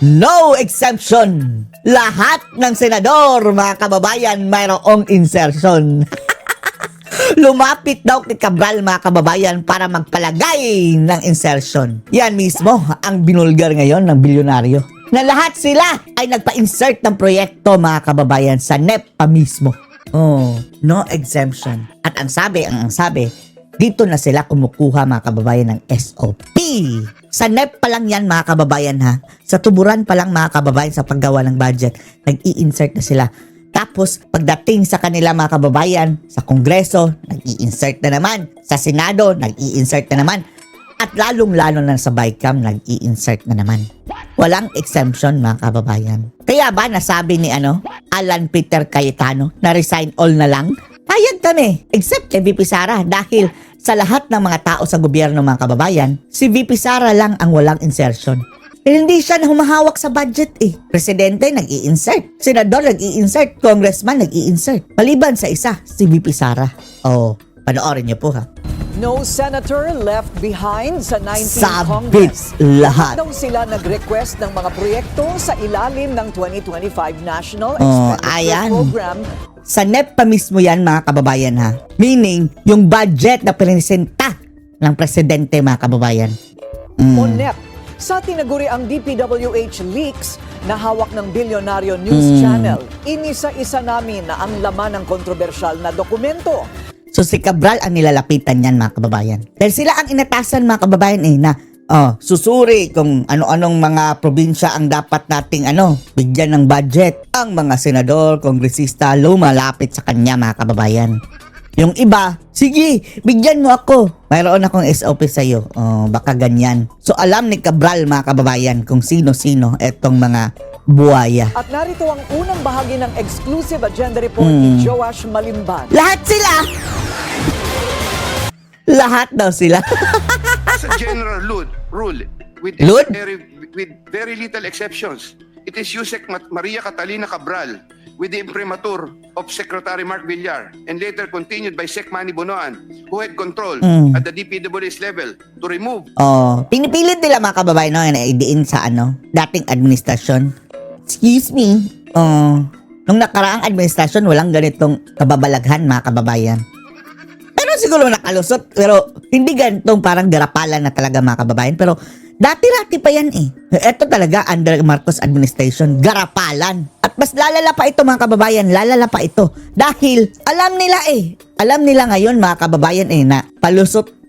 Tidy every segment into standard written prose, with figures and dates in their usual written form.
No exemption! Lahat ng senador, mga kababayan, mayroong insertion. Lumapit daw kay Cabral, mga kababayan, para magpalagay ng insertion. Yan mismo ang binulgar ngayon ng bilyonaryo. Na lahat sila ay nagpa-insert ng proyekto, mga kababayan, sa NEP pa mismo. Oh, no exemption. At ang sabi, dito na sila kumukuha, mga kababayan, ng SOP. Sa NEP pa lang yan, mga kababayan, ha? Sa tuburan pa lang, mga kababayan, sa paggawa ng budget, nag-i-insert na sila. Tapos, pagdating sa kanila, mga kababayan, sa Kongreso, nag-i-insert na naman. Sa Senado, nag-i-insert na naman. At lalong-lalo na sa BICAM, nag-i-insert na naman. Walang exemption, mga kababayan. Kaya ba nasabi ni Alan Peter Cayetano na resign all na lang? Payag kami, except kay VP Sara, dahil sa lahat ng mga tao sa gobyerno, mga kababayan, si VP Sara lang ang walang insertion. Hindi siya na humahawak sa budget eh. Presidente nag-i-insert, senador nag-i-insert, congressman nag-i-insert. Maliban sa isa, si VP Sara. Oh, panoorin niyo po ha. No senator left behind sa 19th Sabit Congress. lahat. Daw sila nag-request ng mga proyekto sa ilalim ng 2025 National Oh, Expenditure ayan. Program. Sa NEP pa mismo yan, mga kababayan ha. Meaning, yung budget na presenta ng presidente, mga kababayan. O NEP. Sa tinaguriang DPWH leaks na hawak ng Bilyonaryo News Channel, inisa-isa namin na ang laman ng kontrobersyal na dokumento. So si Cabral ang nilalapitan niyan, mga kababayan. Dahil sila ang inatasan, mga kababayan na susuri kung ano-anong mga probinsya ang dapat nating bigyan ng budget. Ang mga senador, kongresista, lumalapit sa kanya, mga kababayan. Yung iba, sige, bigyan mo ako. Mayroon akong SOP sa'yo. Baka ganyan. So alam ni Cabral, mga kababayan, kung sino-sino etong mga buhaya. At narito ang unang bahagi ng exclusive agenda report ni Joash Malimban. Lahat sila! Lahat daw sila. As a general rule, with Lud? very little exceptions, it is Yusek Maria Catalina Cabral, with the imprimatur of Secretary Mark Villar, and later continued by Sec Manny Bonoan, who had control at the DPWH level to remove. Pinipilit nila, mga kababayan, na idiin sa dating administrasyon. Excuse me. Nung nakaraang administrasyon, walang ganitong kababalaghan, mga kababayan. Pero siguro nakalusot, pero hindi ganitong parang garapalan na talaga, mga kababayan. Pero dati-rati pa yan eh. Ito talaga under Marcos administration, garapalan. At mas lalala pa ito, mga kababayan, lalala pa ito. Dahil alam nila ngayon, mga kababayan na palusot.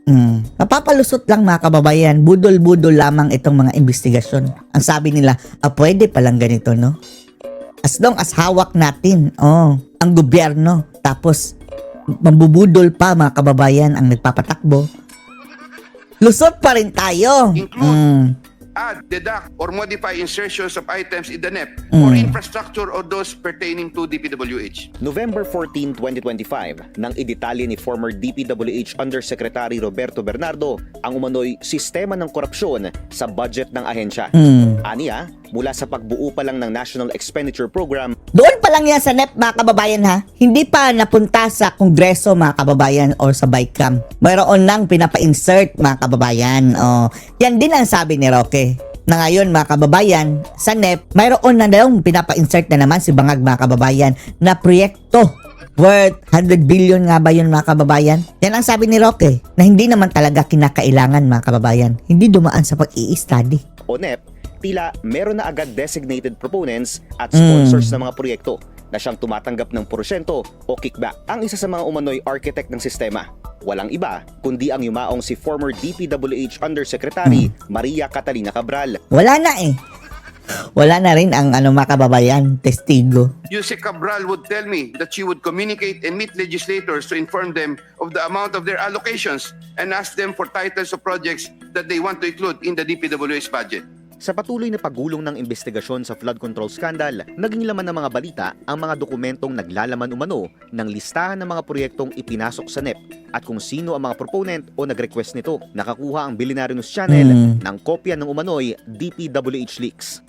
Napapalusot lang, mga kababayan, budol-budol lamang itong mga investigasyon. Ang sabi nila, pwede palang ganito, no? As long as hawak natin, ang gobyerno, tapos mambubudol pa, mga kababayan, ang nagpapatakbo, lusot pa rin tayo. Include, add, deduct, or modify insertions of items in the NEP or infrastructure or those pertaining to DPWH. November 14, 2025, nang idetalye ni former DPWH Undersecretary Roberto Bernardo ang umano'y sistema ng korupsyon sa budget ng ahensya. Aniya, mula sa pagbuo pa lang ng National Expenditure Program, Doon pa lang yan sa NEP, mga kababayan ha. Hindi pa napunta sa Kongreso, mga kababayan, or sa BICAM. Mayroon nang pinapa-insert, mga kababayan. Yan din ang sabi ni Roque. Na ngayon, mga kababayan, sa NEP, mayroon na daw pinapa-insert na naman si Bangag, mga kababayan, na proyekto worth 100 billion nga ba yun, mga kababayan? Yan ang sabi ni Roque, na hindi naman talaga kinakailangan, mga kababayan. Hindi dumaan sa pag-i-study. o NEP, tila meron na agad designated proponents at sponsors ng mga proyekto na siyang tumatanggap ng porsyento o kickback. Ang isa sa mga umano'y architect ng sistema, walang iba kundi ang yumaong si former DPWH Undersecretary Maria Catalina Cabral. Wala na eh. Wala na rin ang mga kababayan, testigo. Yusek Cabral would tell me that she would communicate and meet legislators to inform them of the amount of their allocations and ask them for titles of projects that they want to include in the DPWH budget. Sa patuloy na paggulong ng investigasyon sa flood control scandal, naging laman ng mga balita ang mga dokumentong naglalaman umano ng listahan ng mga proyektong ipinasok sa NEP at kung sino ang mga proponent o nag-request nito. Nakakuha ang Billionaire News Channel ng kopya ng umano'y DPWH leaks.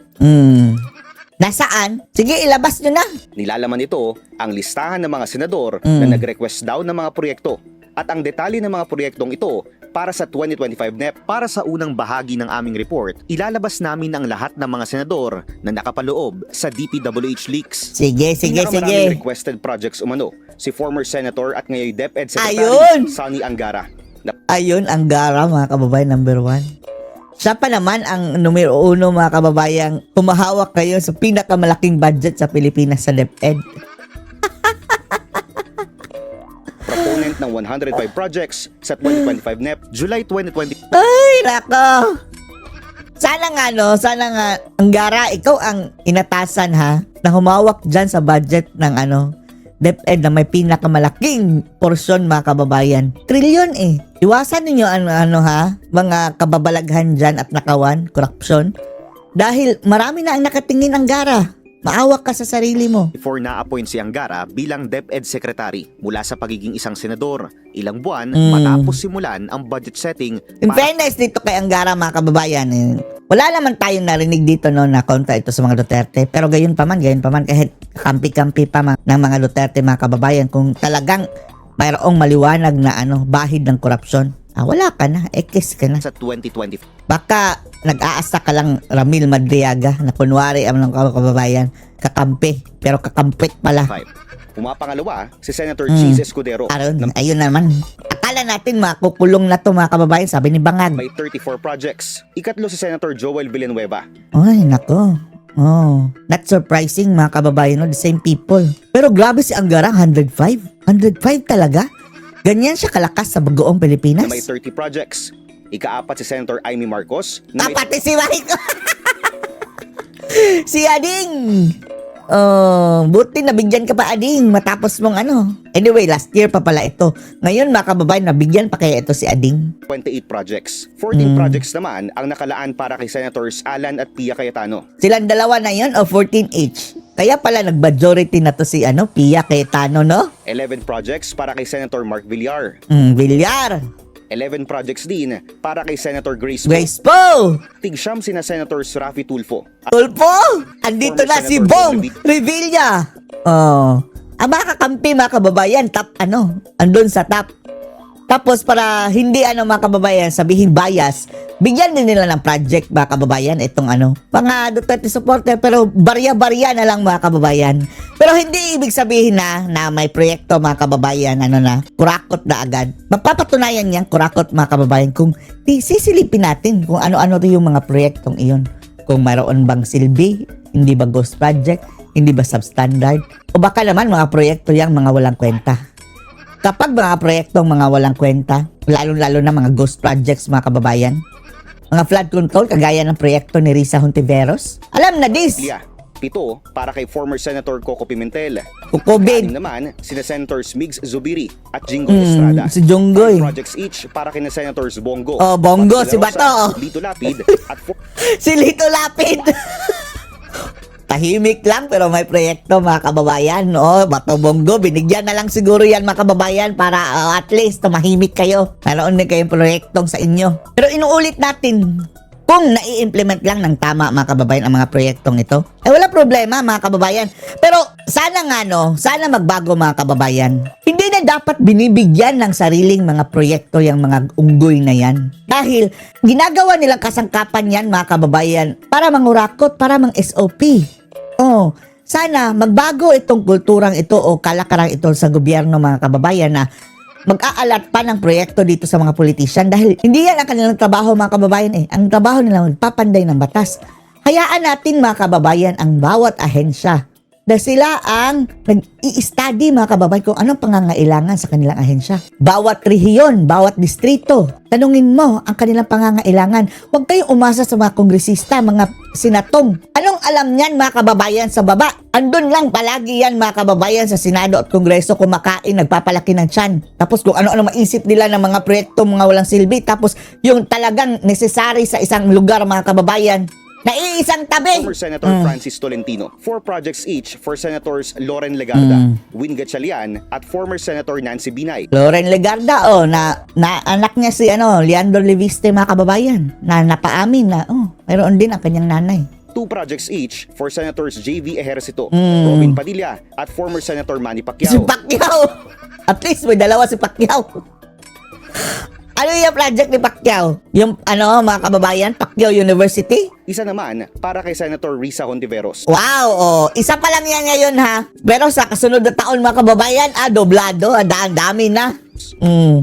Nasaan? Sige, ilabas nyo na. Nilalaman nito ang listahan ng mga senador na nag-request daw ng mga proyekto. At ang detalye ng mga proyektong ito, para sa 2025 NEP. Para sa unang bahagi ng aming report, ilalabas namin ang lahat ng mga senador na nakapaloob sa DPWH leaks. Sige, sige, Pinakamaraming sige. requested projects umano, si former Senator at ngayon DepEd Secretary Ayun! Sonny Angara. Ayun, ang gara mga kababayan, number 1. Siya pa naman ang numero 1 mga kababayan. Humahawak kayo sa pinakamalaking budget sa Pilipinas sa DepEd. Proponent ng 105 projects sa 2025 NEP, July 2020. Ay, nako. Sana nga, Anggara, ikaw ang inatasan ha, na humawak dyan sa budget ng DepEd na may pinakamalaking porsyon mga kababayan. Trilyon eh. Iwasan ninyo mga kababalaghan dyan at nakawan, corruption. Dahil marami na ang nakatingin Anggara. Maawak ka sa sarili mo. Before na-appoint si Angara bilang DepEd Secretary mula sa pagiging isang senador, ilang buwan matapos simulan ang budget setting In fairness dito kay Anggara mga kababayan, wala naman tayong narinig dito na kontra ito sa mga Duterte. Pero gayon pa man, kahit kampi-kampi pa ng mga Duterte mga kababayan, kung talagang mayroong maliwanag na bahid ng korupsyon, wala ka na, ekis ka na. sa 2025. Baka nag-aasa ka lang Ramil Madriaga na kunwari ang mga kababayan, kakampi, pero kakampit pala. Pumapangalawa si Senator Cheese Escudero Ayun naman. Akala natin makukulong na to mga kababayan, sabi ni Bangag. may 34 projects. Ikatlo si Senator Joel Villanueva. Ay, nako. Oh, not surprising mga kababayan, no? The same people. Pero grabe si Anggara, 105. 105 talaga. Ganyan siya kalakas sa bagoong Pilipinas. na may 30 projects. Ika-4 si Senator Amy Marcos na may Pati si Mariko. Si Ading. Oh, buti nabigyan ka pa Ading matapos mong Anyway, last year pa pala ito. Ngayon mga kababayan, nabigyan pa kaya ito si Ading. 28 projects. 14 projects naman ang nakalaan para kay Senators Alan at Pia Cayetano. Silang dalawa na yon o 14 each. Kaya pala nag-majority na to si Pia Cayetano, no? 11 projects para kay Senator Mark Villar. Villar. 11 projects din para kay Senator Grace Poe. Grace Poe. Tig-siyam sina Senators Raffy Tulfo. Tulpo. Andito na si Bong Revilla. Oh. Ang mga kakampi mga kababayan, top andun sa top. Tapos para hindi mga kababayan sabihin bias, bigyan din nila ng project mga kababayan itong mga Duterte supporter, pero barya-barya na lang mga kababayan. Pero hindi ibig sabihin na may proyekto mga kababayan kurakot na agad. Magpapatunayan yan kurakot mga kababayan kung sisilipin natin kung ano-ano yung mga proyektong iyon. Kung mayroon bang silbi, hindi ba ghost project, hindi ba substandard, o baka naman mga proyekto yang mga walang kwenta. Kapag mga proyektong mga walang kwenta, lalo-lalo na mga ghost projects mga kababayan, mga flood control kagaya ng proyekto ni Risa Hontiveros, alam na this. 7 para kay former Senator Coco Pimentel. COVID. 6 naman sina Senators Migs Zubiri at Jingo Estrada. Si Junggoy. 5 projects each para kina Senators Bongo. Oh, Bongo, Pati si Rosa, Bato. Lito Lapid at Si Lito Lapid. Tahimik lang pero may proyekto mga kababayan. Bato Bongo, binigyan na lang siguro yan mga kababayan para at least tumahimik kayo. Mayroon din kayong proyektong sa inyo. Pero inuulit natin, kung nai-implement lang ng tama mga kababayan ang mga proyektong ito, wala problema mga kababayan. Pero sana sana magbago mga kababayan. Hindi na dapat binibigyan ng sariling mga proyekto yung mga unggoy na yan. Dahil ginagawa nilang kasangkapan yan mga kababayan para mangurakot, para mang SOP. Sana magbago itong kulturang ito o kalakaran ito sa gobyerno mga kababayan na mag-aalat pa ng proyekto dito sa mga politician dahil hindi yan ang kanilang trabaho mga kababayan Ang trabaho nila magpapanday ng batas. Hayaan natin mga kababayan ang bawat ahensya dahil sila ang nag-i-study mga kababayan kung anong pangangailangan sa kanilang ahensya. Bawat rehiyon, bawat distrito, tanungin mo ang kanilang pangangailangan. Huwag kayong umasa sa mga kongresista, mga senatong. Anong alam niyan mga kababayan sa baba? Andun lang palagi yan mga kababayan sa Senado at Kongreso kumakain, nagpapalaki ng tiyan. Tapos kung ano-ano maisip nila ng mga proyekto, mga walang silbi. Tapos yung talagang necessary sa isang lugar mga kababayan, naiisang tabi. former Senator Francis Tolentino. 4 projects each for Senators Loren Legarda, Win Gatchalian at former Senator Nancy Binay. Loren Legarda, na anak niya si Leandro Leviste mga kababayan, na napaamin na mayroon din ang kanyang nanay. 2 projects each for Senators J.V. Ejercito, Robin Padilla at former Senator Manny Si Pacquiao. Pacquiao. At least may dalawa si Pacquiao. Ano yung project ni Pacquiao? Yung mga kababayan, Pacquiao University? Isa naman para kay Senator Risa Hontiveros. Wow, isa pa lang yan ngayon ha. Pero sa kasunod na taon mga kababayan, doblado, dami na.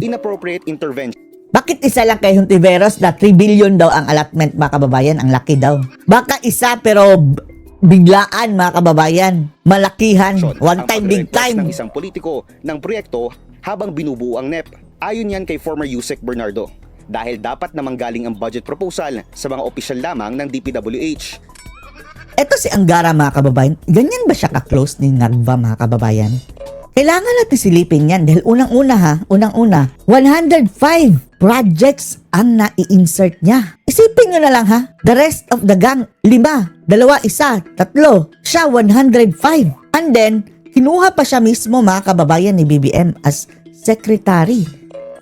Inappropriate intervention Bakit isa lang kay Hontiveros na 3 billion daw ang allotment mga kababayan? Ang laki daw. Baka isa pero biglaan mga kababayan. Malakihan. One ang time, big pag-request time. ng isang politiko ng proyekto habang binubuo ang NEP. Ayon yan kay former Yusek Bernardo. Dahil dapat namang galing ang budget proposal sa mga opisyal lamang ng DPWH. Eto si Angara mga kababayan. Ganyan ba siya ka-close ni Ngagva mga kababayan? Kailangan natin silipin yan dahil unang-una 105 projects ang nai-insert niya. Isipin nyo na lang ha, the rest of the gang, 5, 2, 1, 3, siya 105. And then, kinuha pa siya mismo mga kababayan ni BBM as secretary.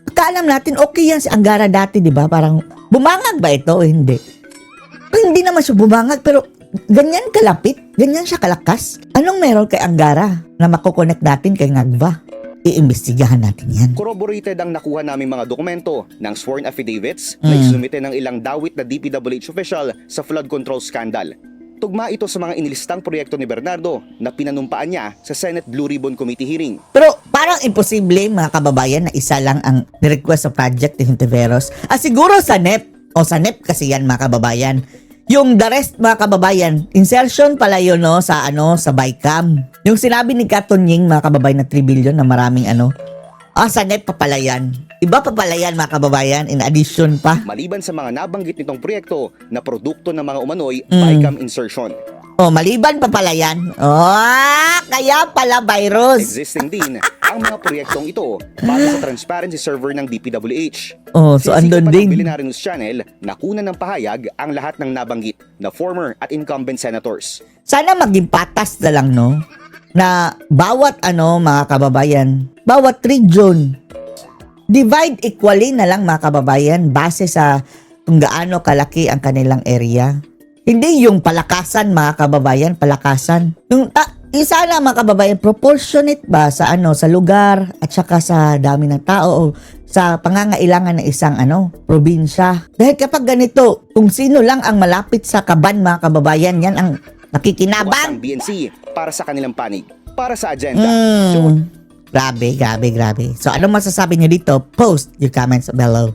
Pagkaalam natin, okay yan si Angara dati, di ba? Parang, bumangag ba ito? Hindi. Hindi naman siya bumangag, pero ganyan kalapit, ganyan siya kalakas. Anong meron kay Angara na makukonect natin kay Ngagva? Iimbestigahan natin yan. Corroborated ang nakuha naming mga dokumento ng sworn affidavits na isinumite ng ilang dawit na DPWH official sa flood control scandal. Tugma ito sa mga inilistang proyekto ni Bernardo na pinanumpaan niya sa Senate Blue Ribbon Committee hearing. Pero parang imposible mga kababayan na isa lang ang nirequest sa project ni Hontiveros. Siguro sa NEP. Sa NEP kasi yan mga kababayan. Yung the rest mga kababayan, insertion pala yun sa BICAM. Yung sinabi ni Katonying mga kababayan na 3 billion na maraming sa NEP pa pala yan. Iba pa pala yan mga kababayan, in addition pa. Maliban sa mga nabanggit nitong proyekto na produkto ng mga umano'y BICAM insertion. Maliban pa pala yan. Kaya pala virus. Existing din ang mga proyektong ito para sa transparency server ng DPWH. So andun din. Sa Billionaire News Channel, nakuna ng pahayag ang lahat ng nabanggit na former at incumbent senators. Sana maging patas na lang, no? Na bawat mga kababayan, bawat region, divide equally na lang mga kababayan base sa kung gaano kalaki ang kanilang area. Hindi yung palakasan mga kababayan, palakasan. Yung sana mga kababayan, proportionate ba sa sa lugar at saka sa dami ng tao o sa pangangailangan ng isang probinsya. Dahil kapag ganito, kung sino lang ang malapit sa kaban mga kababayan, yan ang nakikinabang. Ang BNC para sa kanilang panig, para sa agenda. Grabe. So, anong masasabi nyo dito? Post your comments below.